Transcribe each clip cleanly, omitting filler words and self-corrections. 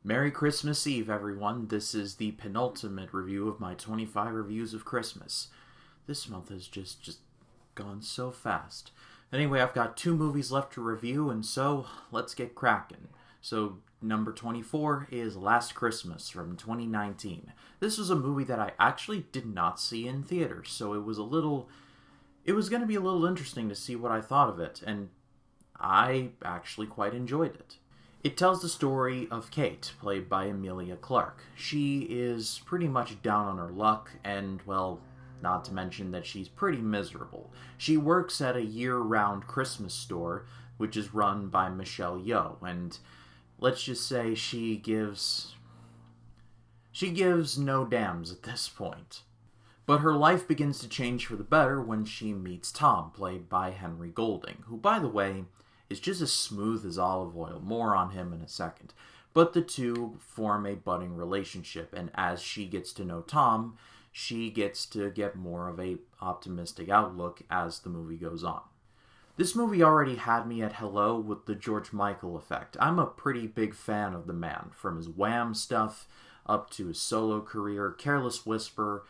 Merry Christmas Eve, everyone. This is the penultimate review of my 25 reviews of Christmas. This month has just gone so fast. Anyway, I've got 2 movies left to review, and so let's get cracking. So, number 24 is Last Christmas from 2019. This was a movie that I actually did not see in theaters, so it was going to be a little interesting to see what I thought of it, and I actually quite enjoyed it. It tells the story of Kate, played by Emilia Clarke. She is pretty much down on her luck, and, well, not to mention that she's pretty miserable. She works at a year-round Christmas store, which is run by Michelle Yeoh, and let's just say she gives no damns at this point. But her life begins to change for the better when she meets Tom, played by Henry Golding, who, by the way, is just as smooth as olive oil. More on him in a second. But the two form a budding relationship, and as she gets to know Tom, she gets to get more of a optimistic outlook as the movie goes on. This movie already had me at hello with the George Michael effect. I'm a pretty big fan of the man, from his Wham stuff up to his solo career, Careless Whisper,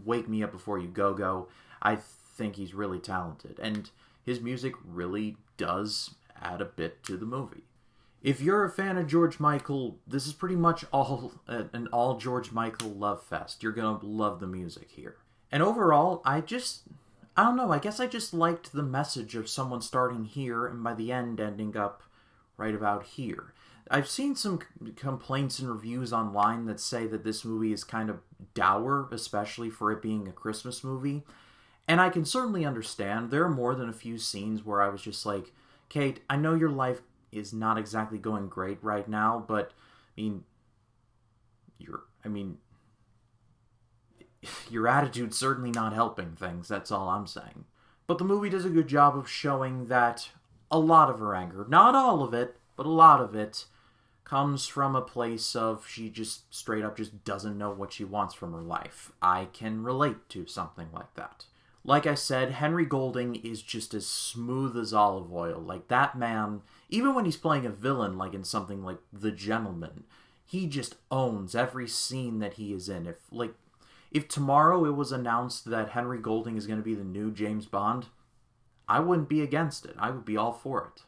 Wake Me Up Before You Go Go. I think he's really talented, and his music really does add a bit to the movie. If you're a fan of George Michael, this is pretty much an all George Michael love fest. You're gonna love the music here. And overall, I guess I just liked the message of someone starting here and by the end ending up right about here. I've seen some complaints and reviews online that say that this movie is kind of dour, especially for it being a Christmas movie. And I can certainly understand. There are more than a few scenes where I was just like, Kate, I know your life is not exactly going great right now, but, your attitude's certainly not helping things, that's all I'm saying. But the movie does a good job of showing that a lot of her anger, not all of it, but a lot of it, comes from a place of she just straight up just doesn't know what she wants from her life. I can relate to something like that. Like I said, Henry Golding is just as smooth as olive oil. Like, that man, even when he's playing a villain, like in something like The Gentleman, he just owns every scene that he is in. If tomorrow it was announced that Henry Golding is going to be the new James Bond, I wouldn't be against it. I would be all for it.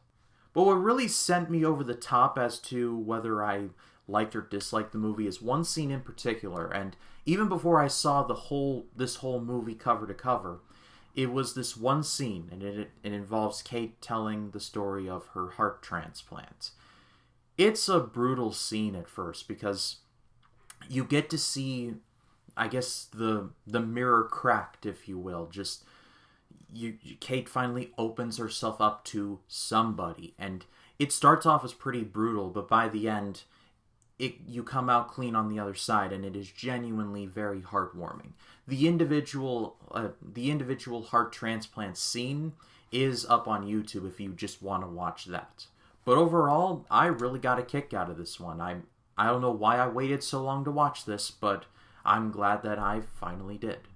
But what really sent me over the top as to whether I liked or disliked the movie is one scene in particular, and even before I saw this whole movie cover to cover, it was this one scene, and it involves Kate telling the story of her heart transplant. It's a brutal scene at first, because you get to see, I guess, the mirror cracked, if you will. Kate finally opens herself up to somebody, and it starts off as pretty brutal, but by the end, you come out clean on the other side, and it is genuinely very heartwarming. The individual heart transplant scene is up on YouTube if you just want to watch that. But overall, I really got a kick out of this one. I don't know why I waited so long to watch this, but I'm glad that I finally did.